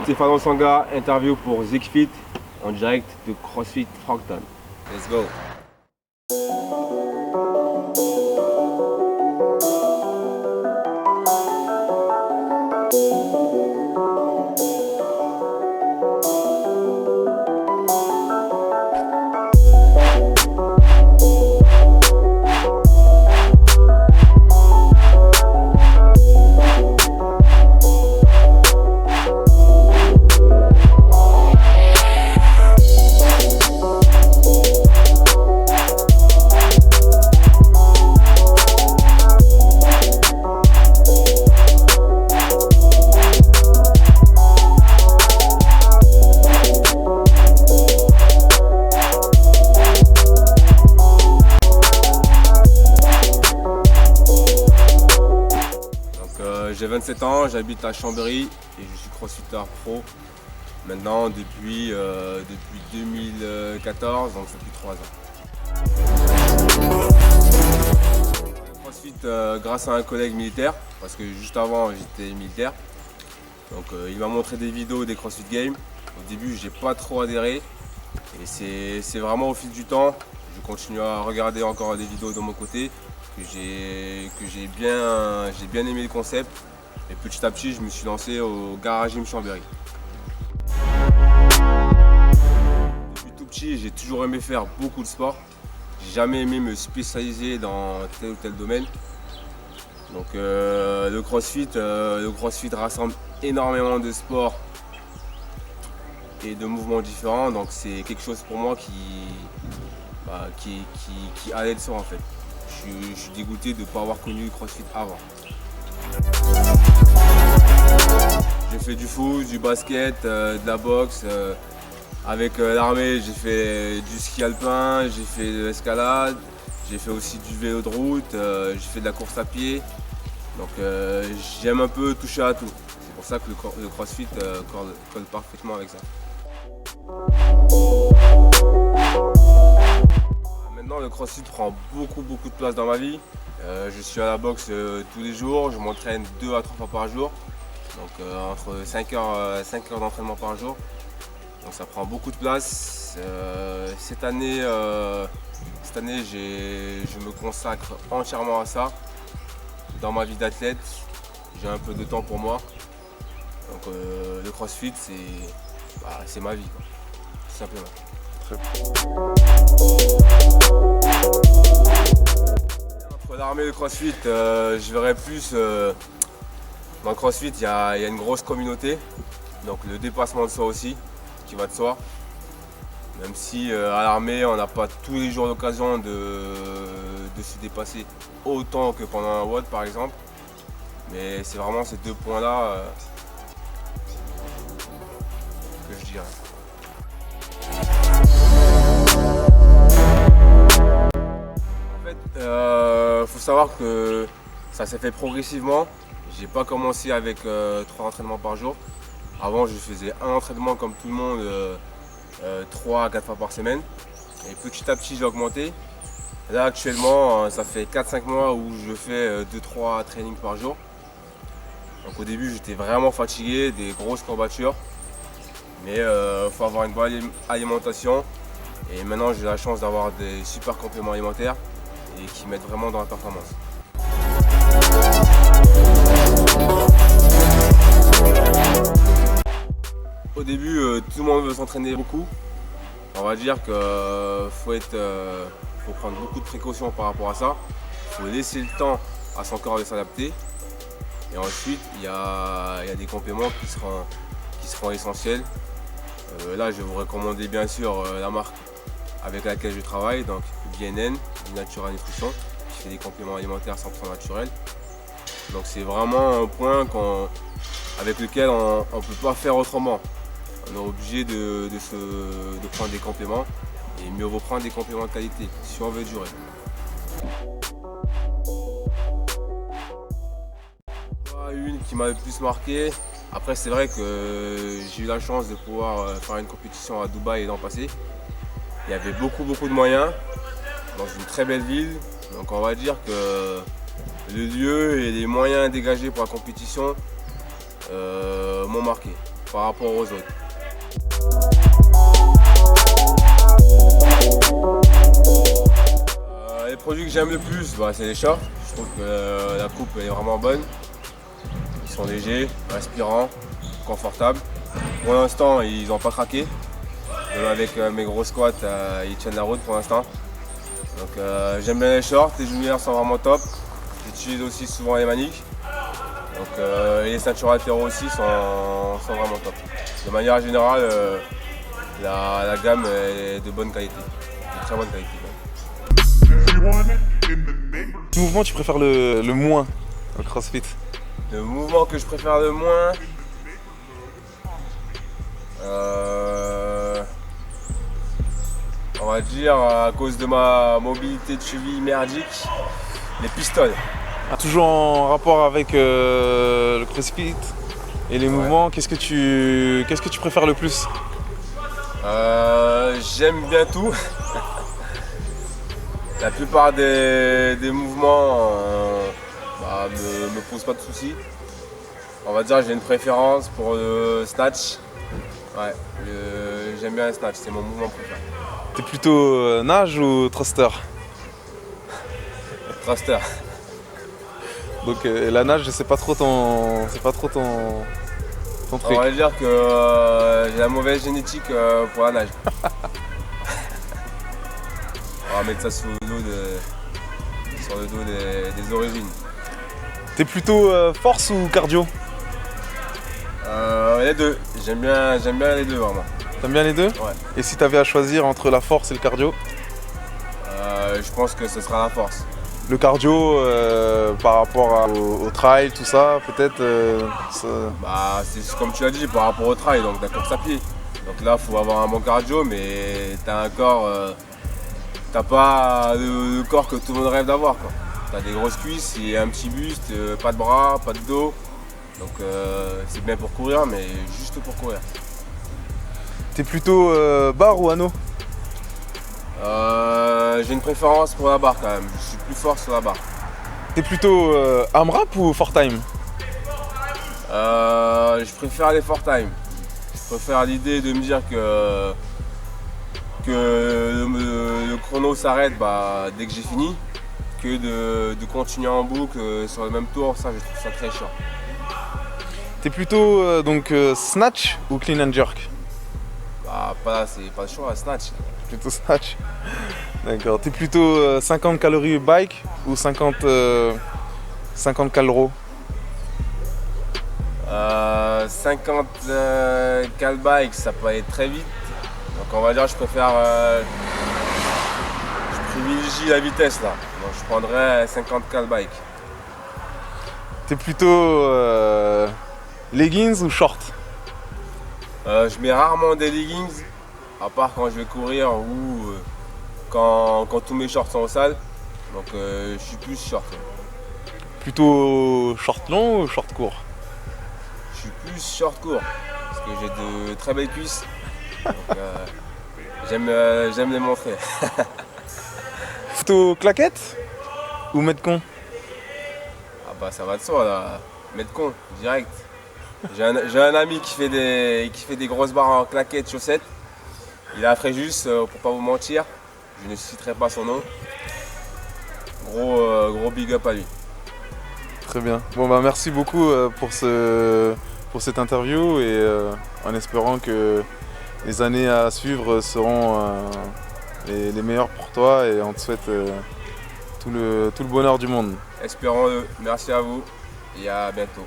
Stéphano Sanga, interview pour Zigfit en direct de CrossFit Frankton. Let's go. J'ai 27 ans, j'habite à Chambéry et je suis crossfitter pro maintenant depuis 2014, donc ça fait 3 ans. Crossfit grâce à un collègue militaire, parce que juste avant j'étais militaire. Donc il m'a montré des vidéos des CrossFit Games. Au début j'ai pas trop adhéré et c'est vraiment au fil du temps, je continue à regarder encore des vidéos de mon côté. J'ai bien aimé le concept et petit à petit je me suis lancé au Garage Gym Chambéry. Depuis tout petit j'ai toujours aimé faire beaucoup de sport, j'ai jamais aimé me spécialiser dans tel ou tel domaine. Donc le CrossFit rassemble énormément de sports et de mouvements différents, donc c'est quelque chose pour moi qui allait de soi en fait. Je suis dégoûté de ne pas avoir connu le CrossFit avant. J'ai fait du foot, du basket, de la boxe. Avec l'armée, j'ai fait du ski alpin, j'ai fait de l'escalade, j'ai fait aussi du vélo de route, j'ai fait de la course à pied. Donc j'aime un peu toucher à tout. C'est pour ça que le CrossFit colle parfaitement avec ça. Maintenant, le CrossFit prend beaucoup de place dans ma vie. Je suis à la boxe tous les jours, je m'entraîne 2 à 3 fois par jour. Donc entre 5 heures d'entraînement par jour. Donc ça prend beaucoup de place. Cette année, je me consacre entièrement à ça. Dans ma vie d'athlète, j'ai un peu de temps pour moi. Donc le CrossFit, c'est ma vie, quoi, tout simplement. Entre l'armée et le CrossFit, je verrais plus. Dans le CrossFit, il y a une grosse communauté, donc le dépassement de soi aussi, qui va de soi. Même si à l'armée, on n'a pas tous les jours l'occasion de se dépasser autant que pendant un WOD par exemple. Mais c'est vraiment ces 2 points-là que je dirais. Faut savoir que ça s'est fait progressivement. J'ai pas commencé avec 3 entraînements par jour. Avant je faisais un entraînement comme tout le monde 3 à 4 fois par semaine. Et petit à petit j'ai augmenté. Là actuellement ça fait 4-5 mois où je fais 2-3 trainings par jour. Donc au début j'étais vraiment fatigué, des grosses courbatures. Mais il faut avoir une bonne alimentation. Et maintenant j'ai la chance d'avoir des super compléments alimentaires et qui m'aident vraiment dans la performance. Au début, tout le monde veut s'entraîner beaucoup. On va dire qu'il faut prendre beaucoup de précautions par rapport à ça. Il faut laisser le temps à son corps de s'adapter. Et ensuite, il y a des compléments qui seront essentiels. Là, je vais vous recommander bien sûr la marque avec laquelle je travaille, donc BNN, Natural Nutrition, qui fait des compléments alimentaires 100% naturels. Donc c'est vraiment un point avec lequel on ne peut pas faire autrement. On est obligé de prendre des compléments et mieux vaut prendre des compléments de qualité si on veut durer. Une qui m'a le plus marqué, après c'est vrai que j'ai eu la chance de pouvoir faire une compétition à Dubaï l'an passé. Il y avait beaucoup de moyens dans une très belle ville, donc on va dire que le lieu et les moyens dégagés pour la compétition m'ont marqué. par rapport aux autres. Les produits que j'aime le plus, c'est les shorts. Je trouve que la coupe est vraiment bonne. Ils sont légers, respirants, confortables. Pour l'instant, ils n'ont pas craqué. Même avec mes gros squats, ils tiennent la route pour l'instant. Donc j'aime bien les shorts, les lumières sont vraiment top. J'utilise aussi souvent les maniques. Donc, et les ceintures latéraux aussi sont vraiment top. De manière générale, la gamme est de bonne qualité, de très bonne qualité. Quel mouvement tu préfères le moins au CrossFit? Le mouvement que je préfère le moins, on va dire à cause de ma mobilité de cheville merdique, les pistoles. Toujours en rapport avec le CrossFit et les mouvements, qu'est-ce que tu préfères le plus? J'aime bien tout. La plupart des mouvements me posent pas de soucis. On va dire que j'ai une préférence pour le snatch. Ouais, j'aime bien le snatch, c'est mon mouvement préféré. T'es plutôt nage ou thruster? Thruster. Donc la nage, c'est pas trop ton truc. On va dire que j'ai la mauvaise génétique pour la nage. On va mettre ça sur le dos des origines. T'es plutôt force ou cardio? Les deux. J'aime bien les deux vraiment. T'aimes bien les deux? Ouais. Et si t'avais à choisir entre la force et le cardio? Je pense que ce sera la force. Le cardio par rapport au trail, tout ça, peut-être c'est comme tu l'as dit, par rapport au trail, donc la course à pied. Donc là, il faut avoir un bon cardio, mais t'as un corps, t'as pas le corps que tout le monde rêve d'avoir. T'as des grosses cuisses et un petit buste, pas de bras, pas de dos. Donc c'est bien pour courir, mais juste pour courir. T'es plutôt barre ou anneau? J'ai une préférence pour la barre quand même, je suis plus fort sur la barre. T'es plutôt AMRAP ou 4Time? Je préfère les 4Time. Je préfère l'idée de me dire que le chrono s'arrête dès que j'ai fini, que de continuer en boucle sur le même tour, ça je trouve ça très chiant. T'es plutôt snatch ou clean and jerk? C'est pas le choix, snatch. Plutôt snatch. D'accord. T'es plutôt 50 calories bike ou 50 calories? 50 cal bike, ça peut aller très vite. Donc on va dire je privilégie la vitesse là. Donc je prendrais 50 cal bike. T'es plutôt leggings ou short? Je mets rarement des leggings, à part quand je vais courir ou quand tous mes shorts sont au sale. Donc je suis plus short. Plutôt short long ou short court? Je suis plus short court, parce que j'ai de très belles cuisses. Donc j'aime les montrer. Plutôt claquette ou metcon? Ça va de soi là, metcon, direct. J'ai un ami qui fait des grosses barres en claquettes, chaussettes. Il est à Fréjus, pour pas vous mentir. Je ne citerai pas son nom. Gros big up à lui. Très bien. Merci beaucoup pour cette interview et en espérant que les années à suivre seront les meilleures pour toi et on te souhaite tout le bonheur du monde. Espérons-le. Merci à vous et à bientôt.